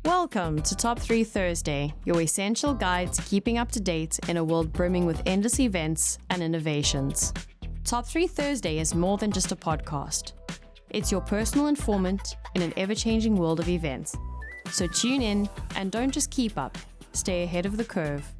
Welcome to Top 3 Thursday, your essential guide to keeping up to date in a world brimming with endless events and innovations. Top 3 Thursday is more than just a podcast. It's your personal informant in an ever-changing world of events. So tune in and don't just keep up, stay ahead of the curve.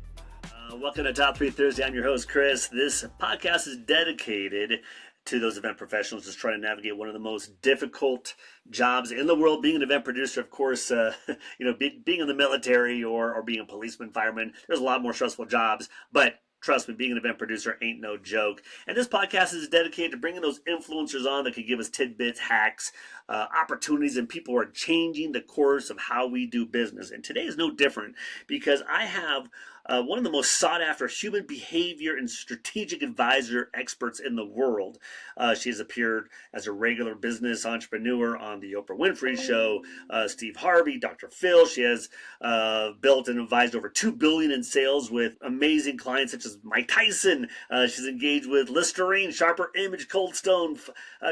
Welcome to Top 3 Thursday. I'm your host, Chris. This podcast is dedicated to those event professionals just trying to navigate one of the most difficult jobs in the world, being an event producer. Of course, being in the military or being a policeman, fireman, there's a lot more stressful jobs, but trust me, being an event producer ain't no joke. And this podcast is dedicated to bringing those influencers on that could give us tidbits, hacks, opportunities, and people who are changing the course of how we do business. And today is no different because I have one of the most sought after human behavior and strategic advisor experts in the world. She has appeared as a regular business entrepreneur on the Oprah Winfrey Show, Steve Harvey, Dr. Phil. She has built and advised over $2 billion in sales with amazing clients such as Mike Tyson. She's engaged with Listerine, Sharper Image, Cold Stone,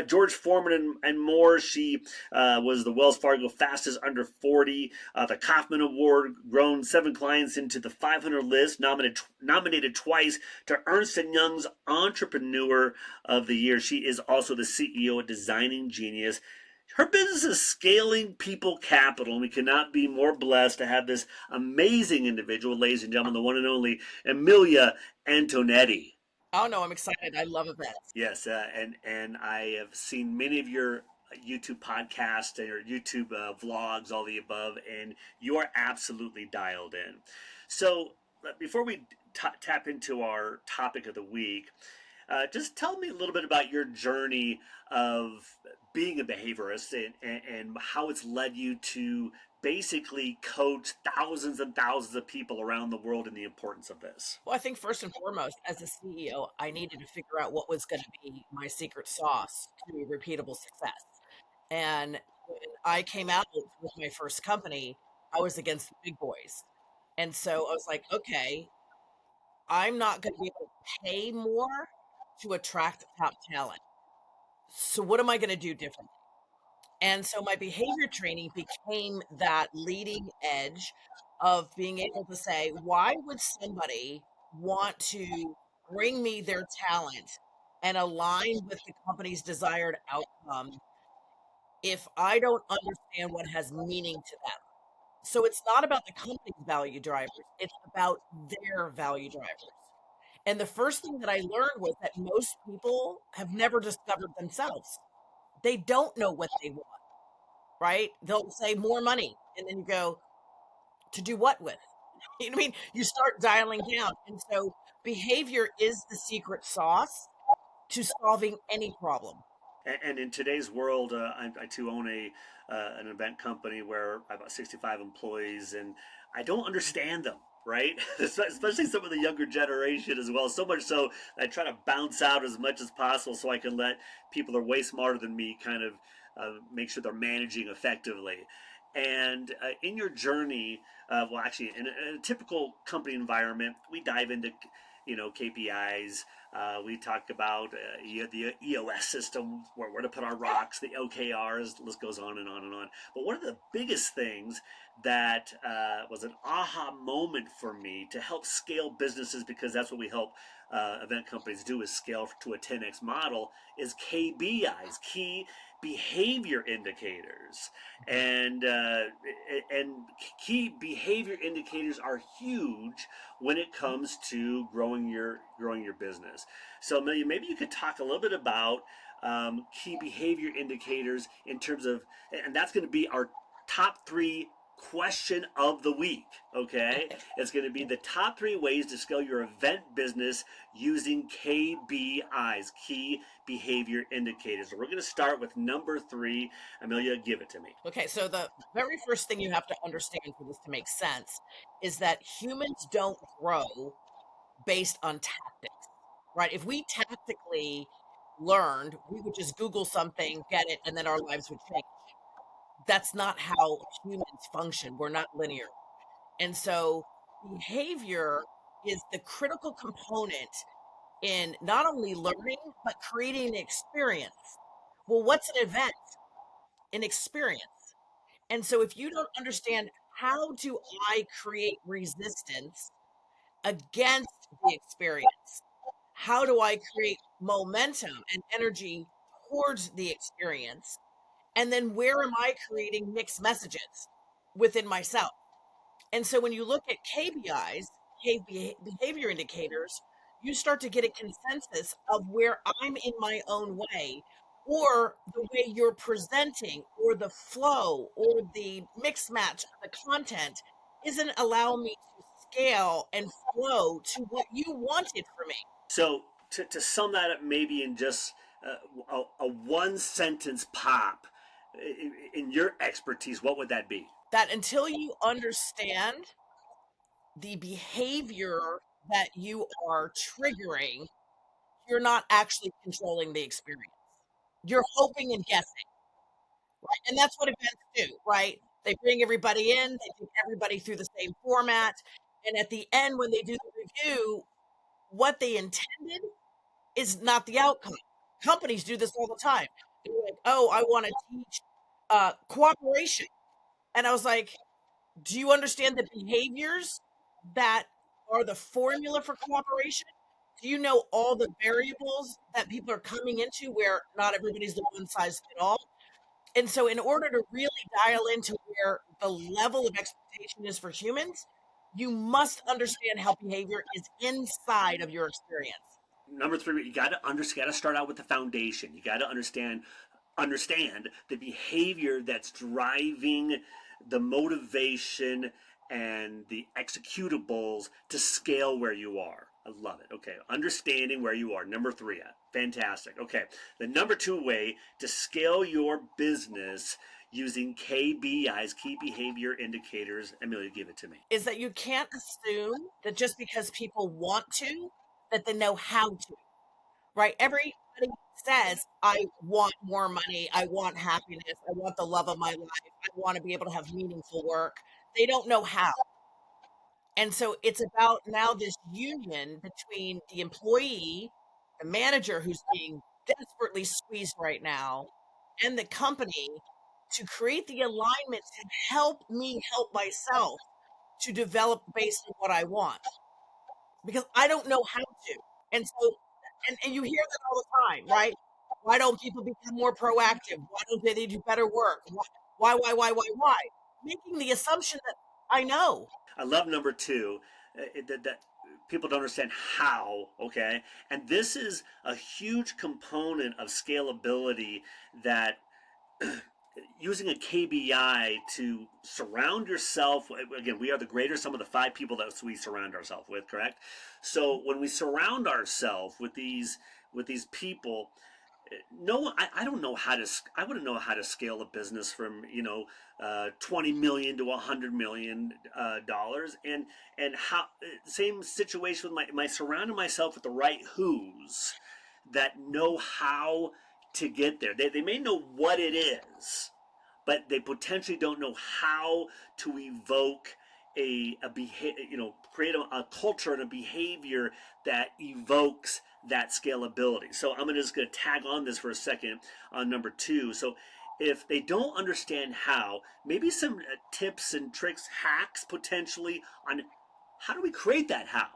George Foreman, and more. She was the Wells Fargo fastest under 40, the Kaufman Award, grown 7 clients into the 500 list, nominated twice to Ernst & Young's Entrepreneur of the Year. She is also the CEO of Designing Genius. Her business is scaling people capital, and we cannot be more blessed to have this amazing individual, ladies and gentlemen, the one and only Amelia Antonetti. Oh no, I'm excited. I love events. Yes, and I have seen many of your YouTube podcasts and your YouTube vlogs, all the above, and you are absolutely dialed in. So before we tap into our topic of the week, just tell me a little bit about your journey of being a behaviorist and how it's led you to basically coach thousands and thousands of people around the world and the importance of this. Well, I think first and foremost, as a CEO, I needed to figure out what was going to be my secret sauce to repeatable success. And when I came out with my first company, I was against the big boys. And so I was like, okay, I'm not going to be able to pay more to attract top talent. So what am I going to do differently? And so my behavior training became that leading edge of being able to say, why would somebody want to bring me their talent and align with the company's desired outcome if I don't understand what has meaning to them? So it's not about the company's value drivers. It's about their value drivers. And the first thing that I learned was that most people have never discovered themselves. They don't know what they want, right? They'll say more money. And then you go, to do what with? You know what I mean? You start dialing down. And so behavior is the secret sauce to solving any problem. And in today's world, I too own an event company where I have about 65 employees, and I don't understand them, right? Especially some of the younger generation as well. So much so I try to bounce out as much as possible so I can let people that are way smarter than me kind of make sure they're managing effectively. And in your journey, in a typical company environment, we dive into KPIs. We talk about the EOS system, where to put our rocks, the OKRs, the list goes on and on and on. But one of the biggest things that was an aha moment for me to help scale businesses, because that's what we help event companies do, is scale to a 10x model, is KBIs, key behavior indicators. And key behavior indicators are huge when it comes to growing your business. So Amelia, maybe you could talk a little bit about key behavior indicators in terms of, and that's going to be our top 3 question of the week. Okay, it's going to be the top 3 ways to scale your event business using KBIs, key behavior indicators. So we're going to start with number 3. Amelia, give it to me. Okay, so the very first thing you have to understand for this to make sense is that humans don't grow based on tactics, right? If we tactically learned, we would just Google something, get it, and then our lives would change. That's not how humans function. We're not linear. And so behavior is the critical component in not only learning, but creating an experience. Well, what's an event? An experience. And so if you don't understand how do I create resistance against the experience? How do I create momentum and energy towards the experience? And then where am I creating mixed messages within myself? And so when you look at KBIs, behavior indicators, you start to get a consensus of where I'm in my own way, or the way you're presenting, or the flow, or the mix match of the content isn't allowing me to scale and flow to what you wanted for me. So to sum that up, maybe in just a one sentence pop, in your expertise, what would that be? That until you understand the behavior that you are triggering, you're not actually controlling the experience. You're hoping and guessing, right? And that's what events do, right? They bring everybody in, they take everybody through the same format. And at the end, when they do the review, what they intended is not the outcome. Companies do this all the time. They're like, oh, I want to teach cooperation. And I was like, do you understand the behaviors that are the formula for cooperation? Do you know all the variables that people are coming into where not everybody's the one size fit all? And so, in order to really dial into where the level of expectation is for humans, you must understand how behavior is inside of your experience. Number three, you got to start out with the foundation. You got to understand the behavior that's driving the motivation and the executables to scale where you are. I love it. Okay, understanding where you are. Number three, fantastic. Okay, the number two way to scale your business using KBIs, key behavior indicators. Amelia, give it to me. Is that you can't assume that just because people want to, that they know how to, right? Everybody says, I want more money, I want happiness, I want the love of my life, I want to be able to have meaningful work. They don't know how. And so it's about now this union between the employee, the manager who's being desperately squeezed right now, and the company to create the alignment to help me help myself to develop based on what I want, because I don't know how to. And so, and you hear that all the time, right? Why don't people become more proactive? Why don't they do better work? Why? Making the assumption that I know. I love number two, that people don't understand how, okay? And this is a huge component of scalability, that using a KBI to surround yourself, again, we are the greater sum of the five people that we surround ourselves with, correct? So when we surround ourselves with these people, no, I don't know how to. I wouldn't know how to scale a business from 20 million to $100 million, and how same situation with my surrounding myself with the right who's that know how to get there. They may know what it is, but they potentially don't know how to evoke a behavior, create a culture and a behavior that evokes that scalability. So I'm just going to tag on this for a second on number two. So if they don't understand how, maybe some tips and tricks, hacks potentially on how do we create that how,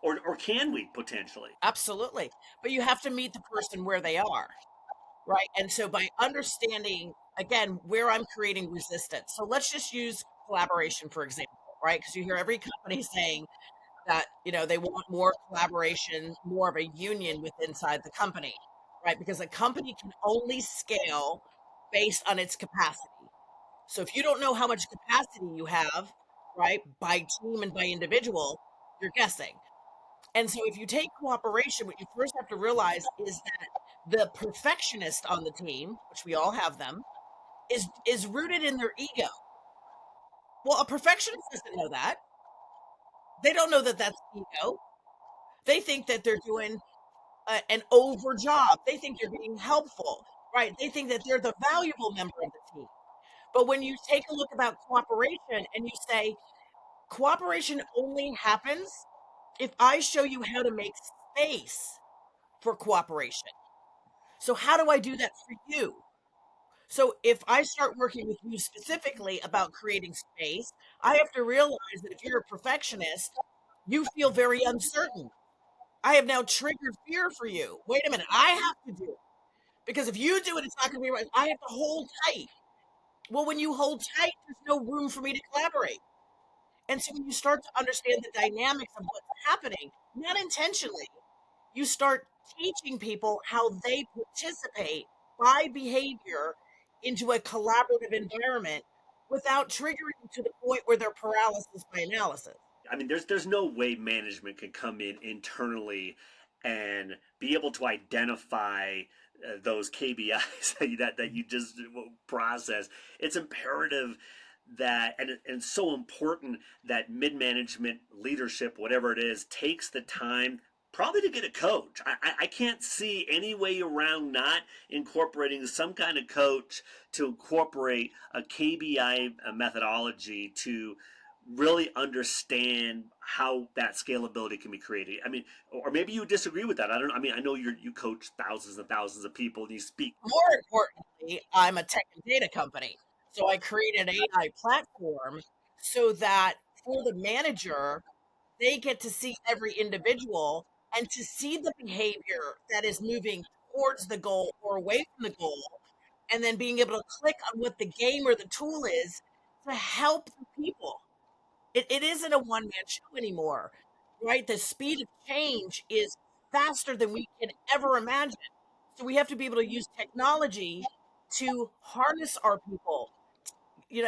or can we potentially? Absolutely. But you have to meet the person where they are, right? And so by understanding, again, where I'm creating resistance. So let's just use collaboration, for example, right? Because you hear every company saying that, they want more collaboration, more of a union with inside the company, right? Because a company can only scale based on its capacity. So if you don't know how much capacity you have, right, by team and by individual, you're guessing. And so if you take cooperation, what you first have to realize is that the perfectionist on the team, which we all have them, is rooted in their ego. Well, a perfectionist doesn't know that. They don't know that that's ego. They think that they're doing an over job. They think you're being helpful, right? They think that they're the valuable member of the team. But when you take a look about cooperation and you say, cooperation only happens if I show you how to make space for cooperation. So how do I do that for you? So if I start working with you specifically about creating space, I have to realize that if you're a perfectionist, you feel very uncertain. I have now triggered fear for you. Wait a minute, I have to do it. Because if you do it, it's not going to be right. I have to hold tight. Well, when you hold tight, there's no room for me to collaborate. And so when you start to understand the dynamics of what's happening, not intentionally, you start teaching people how they participate by behavior into a collaborative environment without triggering to the point where they're paralysis by analysis. I mean, there's no way management can come in internally and be able to identify those KBIs that you just process. It's imperative that, and it's so important that mid management leadership, whatever it is, takes the time probably to get a coach. I can't see any way around not incorporating some kind of coach to incorporate a KBI methodology to really understand how that scalability can be created. I mean, or maybe you disagree with that. I don't know. I mean, I know you coach thousands and thousands of people and you speak. More importantly, I'm a tech and data company. So I created an AI platform so that for the manager, they get to see every individual and to see the behavior that is moving towards the goal or away from the goal, and then being able to click on what the game or the tool is to help the people. It isn't a one man show anymore, right? The speed of change is faster than we can ever imagine. So we have to be able to use technology to harness our people,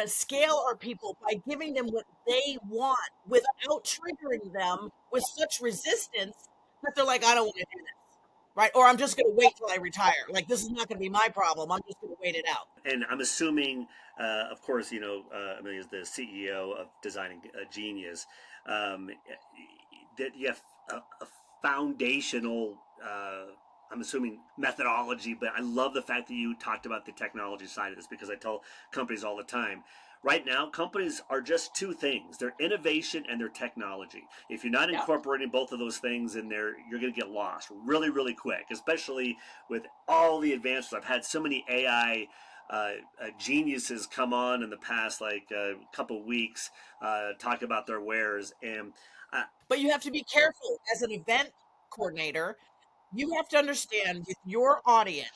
scale our people by giving them what they want without triggering them with such resistance that they're like, I don't want to do this. Right. Or I'm just going to wait till I retire. Like, this is not going to be my problem. I'm just going to wait it out. And I'm assuming, of course, Amelia is the CEO of Designing Genius, that you have a foundational, I'm assuming, methodology. But I love the fact that you talked about the technology side of this, because I tell companies all the time, right now, companies are just two things: their innovation and their technology. If you're not Yeah. incorporating both of those things in there, you're going to get lost really, really quick, especially with all the advances. I've had so many AI geniuses come on in the past couple weeks, talk about their wares. And But you have to be careful as an event coordinator. You have to understand with your audience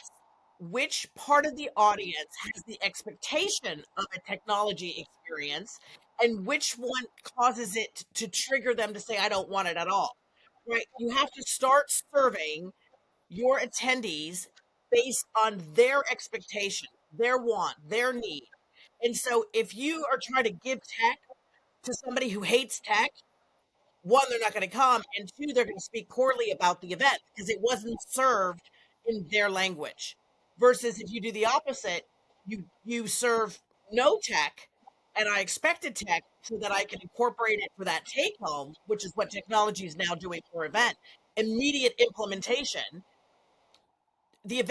which part of the audience has the expectation of a technology experience and which one causes it to trigger them to say, I don't want it at all. Right? You have to start serving your attendees based on their expectation, their want, their need. And so if you are trying to give tech to somebody who hates tech, one, they're not going to come, and two, they're going to speak poorly about the event because it wasn't served in their language. Versus if you do the opposite, you serve no tech, and I expected tech so that I can incorporate it for that take home, which is what technology is now doing for event. Immediate implementation. The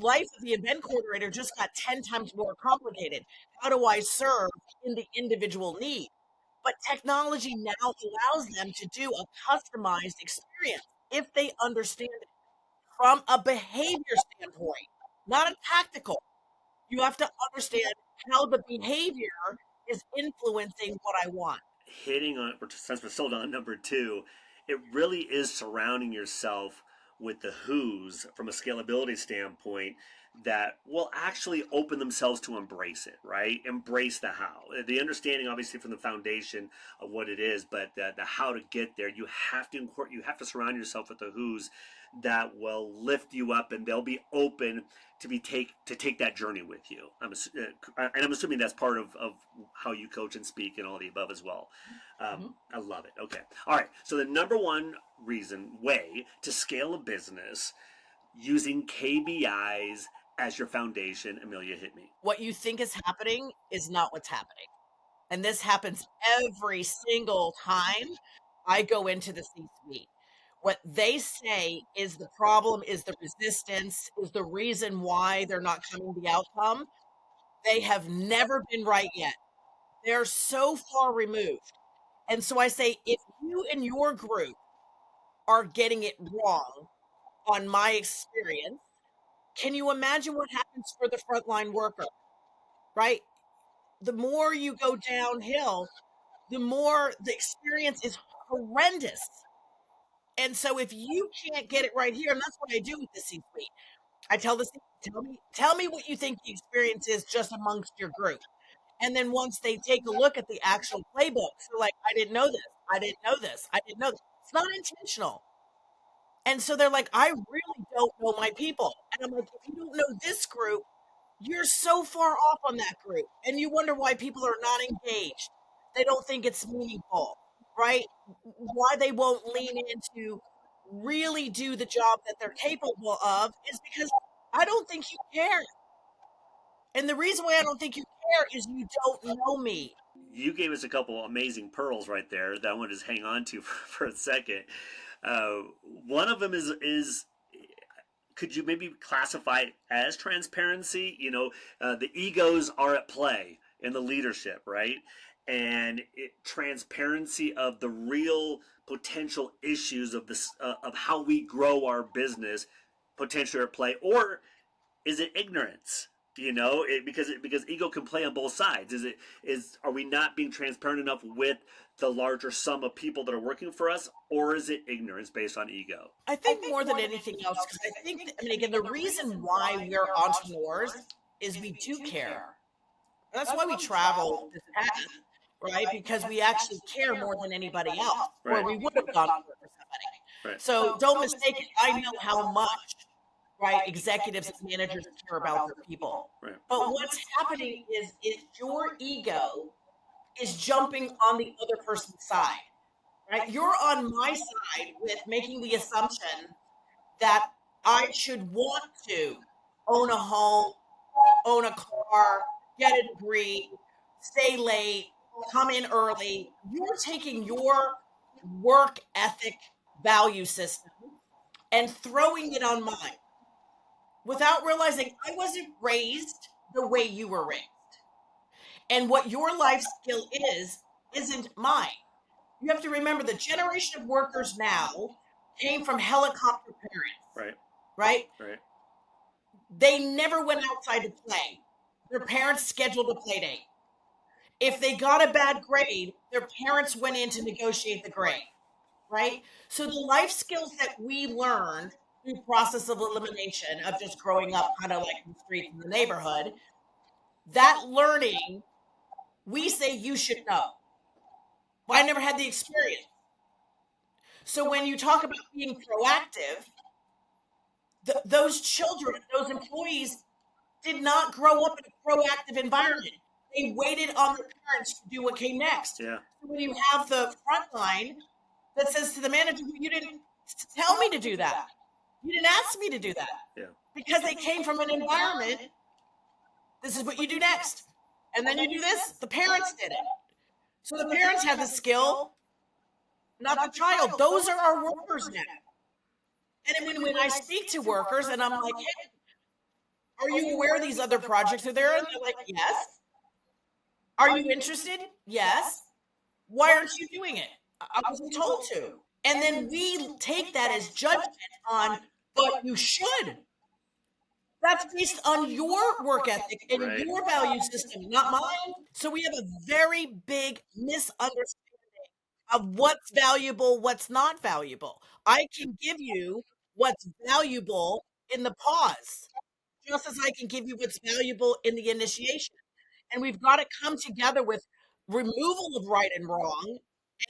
life of the event coordinator just got 10 times more complicated. How do I serve in the individual need? But technology now allows them to do a customized experience if they understand it from a behavior standpoint, not a tactical. You have to understand how the behavior is influencing what I want. hitting on, since we're still on number two, it really is surrounding yourself with the who's from a scalability standpoint that will actually open themselves to embrace it, right? Embrace the how. The understanding, obviously, from the foundation of what it is, but the how to get there. You have to surround yourself with the who's that will lift you up, and they'll be open to take that journey with you. And I'm assuming that's part of how you coach and speak and all the above as well. I love it. Okay. All right. So the number one way to scale a business using KBIs as your foundation. Amelia, hit me. What you think is happening is not what's happening. And this happens every single time I go into the C suite. What they say is the problem, is the resistance, is the reason why they're not coming to the outcome. They have never been right yet. They're so far removed. And so I say, if you and your group are getting it wrong on my experience, can you imagine what happens for the frontline worker, right? The more you go downhill, the more the experience is horrendous. And so if you can't get it right here, and that's what I do with the C-suite, I tell the C-suite, tell me what you think the experience is just amongst your group. And then once they take a look at the actual playbooks, they're like, I didn't know this. I didn't know this. I didn't know this. It's not intentional. And so they're like, I really don't know my people. And I'm like, if you don't know this group, you're so far off on that group. And you wonder why people are not engaged. They don't think it's meaningful, right? Why they won't lean into really do the job that they're capable of is because I don't think you care. And the reason why I don't think you care is you don't know me. You gave us a couple amazing pearls right there that I want to just hang on to for a second. One of them is could you maybe classify it as transparency? The egos are at play in the leadership, right? And transparency of the real potential issues of this of how we grow our business potentially at play, or is it ignorance? Because ego can play on both sides. Are we not being transparent enough with the larger sum of people that are working for us, or is it ignorance based on ego? I think more than anything else, because I think, again, the reason why we're entrepreneurs is we do care. That's why we travel this path, right? Because we actually care more than anybody else, right. or we would have gone for somebody. Right. So don't mistake it. I know how much, right, executives and managers care about their people. Right. But what's happening is your ego is jumping on the other person's side, right? You're on my side with making the assumption that I should want to own a home, own a car, get a degree, stay late, come in early. You're taking your work ethic value system and throwing it on mine without realizing I wasn't raised the way you were raised. And what your life skill isn't mine. You have to remember the generation of workers now came from helicopter parents. Right. Right? They never went outside to play. Their parents scheduled a play date. If they got a bad grade, their parents went in to negotiate the grade. Right? So the life skills that we learned through process of elimination of just growing up kind of like in the streets in the neighborhood, that learning, we say you should know. Well, I never had the experience. So when you talk about being proactive, those children, those employees did not grow up in a proactive environment. They waited on their parents to do what came next. Yeah. So when you have the front line that says to the manager, you didn't tell me to do that. You didn't ask me to do that. Yeah. Because they came from an environment, this is what you do next. And then you do this, the parents did it. So the parents have the skill, not the child. Those are our workers now. And when I speak to workers and I'm like, hey, are you aware these other projects are there? And they're like, yes. Are you interested? Yes. Why aren't you doing it? I wasn't told to. And then we take that as judgment on, but you should. That's based on your work ethic and your value system, not mine. So we have a very big misunderstanding of what's valuable, what's not valuable. I can give you what's valuable in the pause, just as I can give you what's valuable in the initiation. And we've got to come together with removal of right and wrong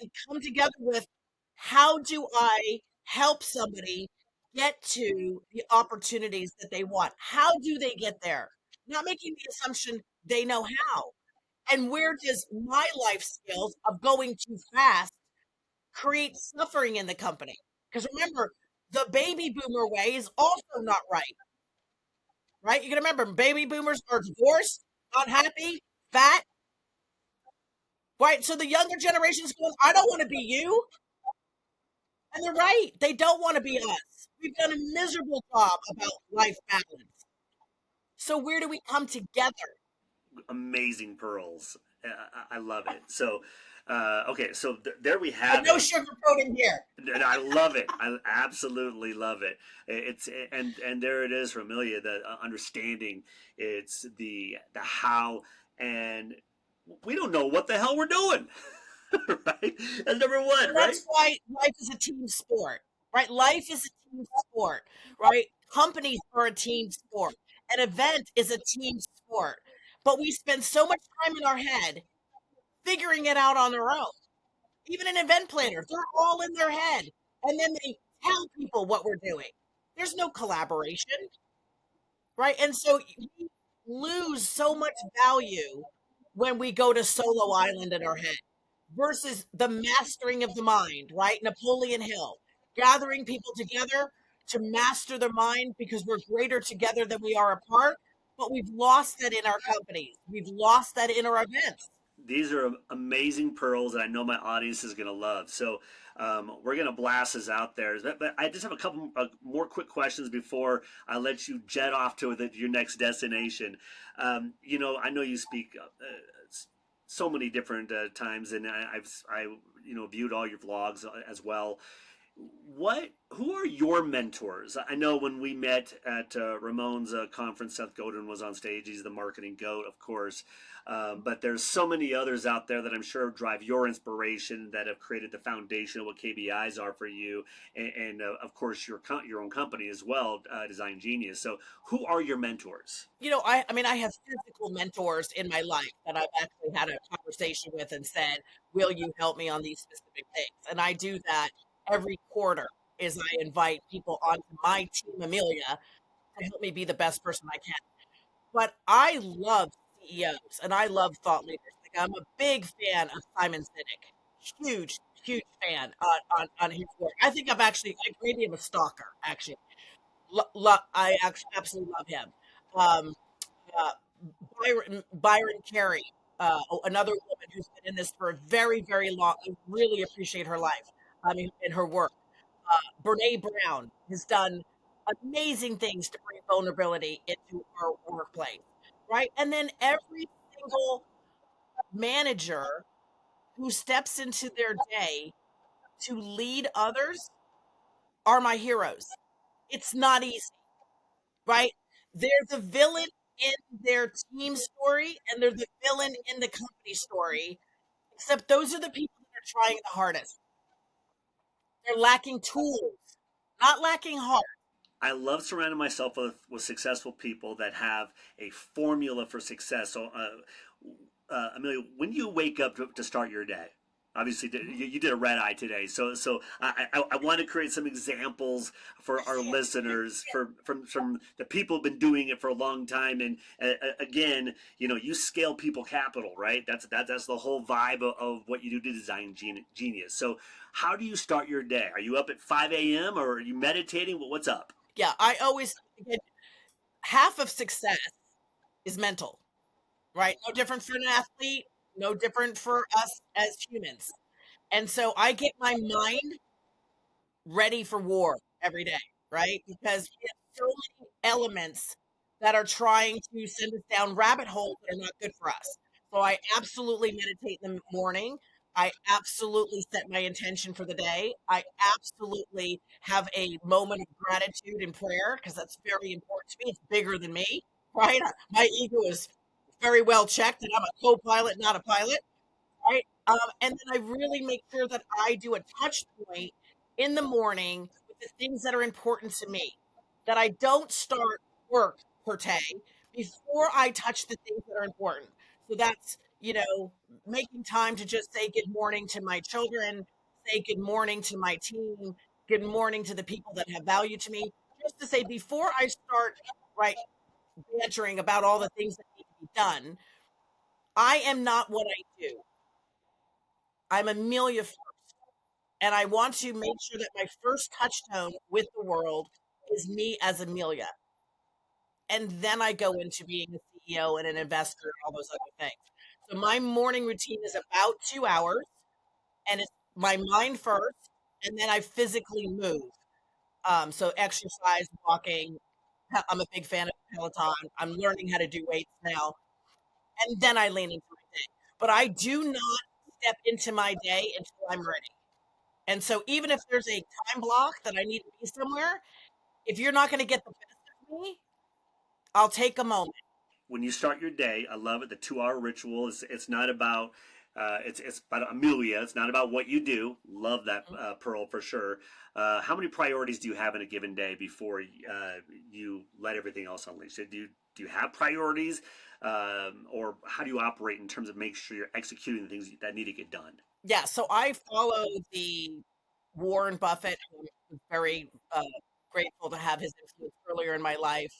and come together with how do I help somebody get to the opportunities that they want? How do they get there? Not making the assumption they know how. And where does my life skills of going too fast create suffering in the company? Because remember, the baby boomer way is also not right. Right? You got to remember, baby boomers are divorced, not happy, fat. Right? So the younger generation's going, I don't want to be you. And they're right. They don't want to be us. We've done a miserable job about life balance. So where do we come together? Amazing pearls. I love it. So, okay, so there we have No it. sugarcoating here. And I love it. I absolutely love it. It's and there it is for Amelia. The understanding. It's the how, and we don't know what the hell we're doing. Right? That's number one. Right? That's why life is a team sport, right? Life is a team sport, right? Companies are a team sport. An event is a team sport. But we spend so much time in our head figuring it out on our own. Even an event planner, they're all in their head. And then they tell people what we're doing. There's no collaboration, right? And so we lose so much value when we go to solo island in our head versus the mastering of the mind, right? Napoleon Hill, gathering people together to master their mind because we're greater together than we are apart. But we've lost that in our companies. We've lost that in our events. These are amazing pearls that I know my audience is going to love. So we're going to blast this out there. But I just have a couple more quick questions before I let you jet off to your next destination. I know you speak so many different times, and I viewed all your vlogs as well. Who are your mentors? I know when we met at Ramon's conference, Seth Godin was on stage. He's the marketing goat, of course. But there's so many others out there that I'm sure drive your inspiration, that have created the foundation of what KBIs are for you, and of course your own company as well, Design Genius. So who are your mentors? I mean, I have physical mentors in my life that I've actually had a conversation with and said, will you help me on these specific things? And I do that every quarter is I invite people onto my team, Amelia, to help me be the best person I can. But I love CEOs and I love thought leaders. Like, I'm a big fan of Simon Sinek. Huge fan on his work. I think maybe I'm a stalker, actually. I actually absolutely love him. Um, uh, Byron Carey, another woman who's been in this for a very, very long. I really appreciate her life. I mean, in her work. Brene Brown has done amazing things to bring vulnerability into our workplace, right? And then every single manager who steps into their day to lead others are my heroes. It's not easy, right? They're the villain in their team story and they're the villain in the company story, except those are the people that are trying the hardest. They're lacking tools, not lacking heart. I love surrounding myself with successful people that have a formula for success. So, Amelia, when you wake up to start your day, obviously you did a red eye today, so I want to create some examples for our listeners, from the people who've been doing it for a long time, and again, you scale people capital, right? That's the whole vibe of what you do to Design Genius. So, how do you start your day? Are you up at 5 a.m. or are you meditating? What's up? Yeah, again, half of success is mental, right? No different for an athlete, no different for us as humans. And so I get my mind ready for war every day, right? Because we have so many elements that are trying to send us down rabbit holes that are not good for us. So I absolutely meditate in the morning. I absolutely set my intention for the day. I absolutely have a moment of gratitude and prayer because that's very important to me. It's bigger than me, right? My ego is very well checked, and I'm a co-pilot, not a pilot, right? And then I really make sure that I do a touch point in the morning with the things that are important to me, that I don't start work per se before I touch the things that are important. So that's, making time to just say good morning to my children, say good morning to my team, good morning to the people that have value to me, just to say before I start, right, bantering about all the things that need to be done, I am not what I do. I'm Amelia first, and I want to make sure that my first touchstone with the world is me as Amelia. And then I go into being a CEO and an investor and all those other things. So my morning routine is about 2 hours, and it's my mind first, and then I physically move. So exercise, walking. I'm a big fan of Peloton. I'm learning how to do weights now, and then I lean into my day. but I do not step into my day until I'm ready. And so even if there's a time block that I need to be somewhere, if you're not going to get the best of me, I'll take a moment. When you start your day, I love it. The 2 hour ritual is it's not about it's about Amelia. It's not about what you do. Love that Pearl for sure. How many priorities do you have in a given day before you let everything else unleash? Do you have priorities, or how do you operate in terms of making sure you're executing the things that need to get done? Yeah, so I follow the Warren Buffett. I'm very grateful to have his influence earlier in my life.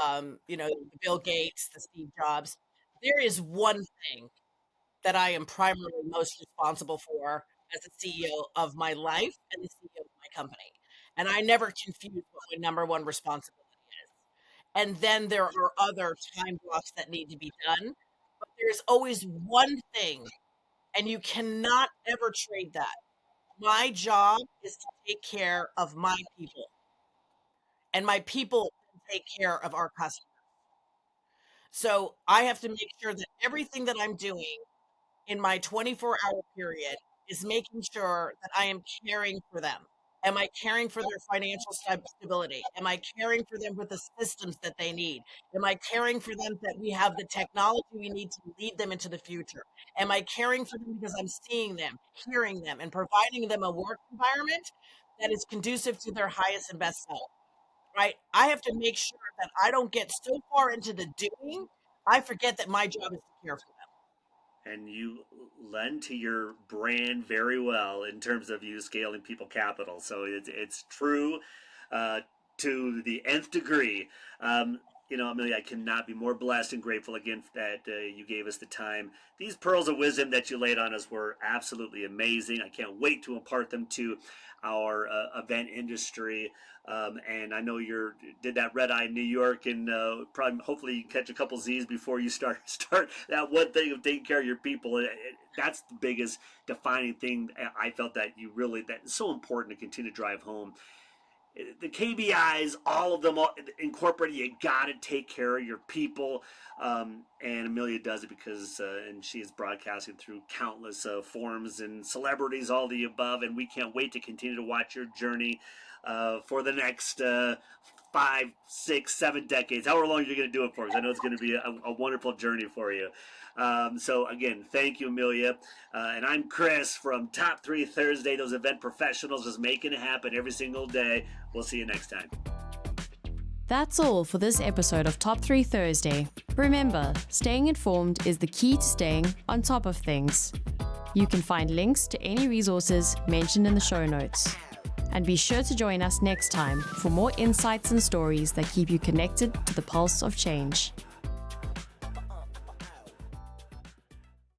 The Bill Gates, the Steve Jobs. There is one thing that I am primarily most responsible for as the CEO of my life and the CEO of my company. And I never confuse what my number one responsibility is. And then there are other time blocks that need to be done. But there's always one thing, and you cannot ever trade that. My job is to take care of my people, and my people take care of our customers. So I have to make sure that everything that I'm doing in my 24-hour period is making sure that I am caring for them. Am I caring for their financial stability? Am I caring for them with the systems that they need? Am I caring for them that we have the technology we need to lead them into the future? Am I caring for them because I'm seeing them, hearing them, and providing them a work environment that is conducive to their highest and best self? Right? I have to make sure that I don't get so far into the doing, I forget that my job is to care for them. And you lend to your brand very well in terms of you scaling people capital. So it's true to the nth degree. Amelia, I cannot be more blessed and grateful again that you gave us the time. These pearls of wisdom that you laid on us were absolutely amazing. I can't wait to impart them to our event industry. And I know you did that red eye in New York, and hopefully you catch a couple Z's before you start that one thing of taking care of your people. That's the biggest defining thing I felt that's so important to continue to drive home. The KBIs, all of them incorporated. You got to take care of your people, and Amelia does it because, and she is broadcasting through countless forums and celebrities, all the above. And we can't wait to continue to watch your journey for the next 5, 6, 7 decades, however long you're going to do it for. Because I know it's going to be a wonderful journey for you. So again, thank you, Amelia. And I'm Chris from Top 3 Thursday, those event professionals just making it happen every single day. We'll see you next time. That's all for this episode of Top 3 Thursday. Remember, staying informed is the key to staying on top of things. You can find links to any resources mentioned in the show notes. And be sure to join us next time for more insights and stories that keep you connected to the pulse of change.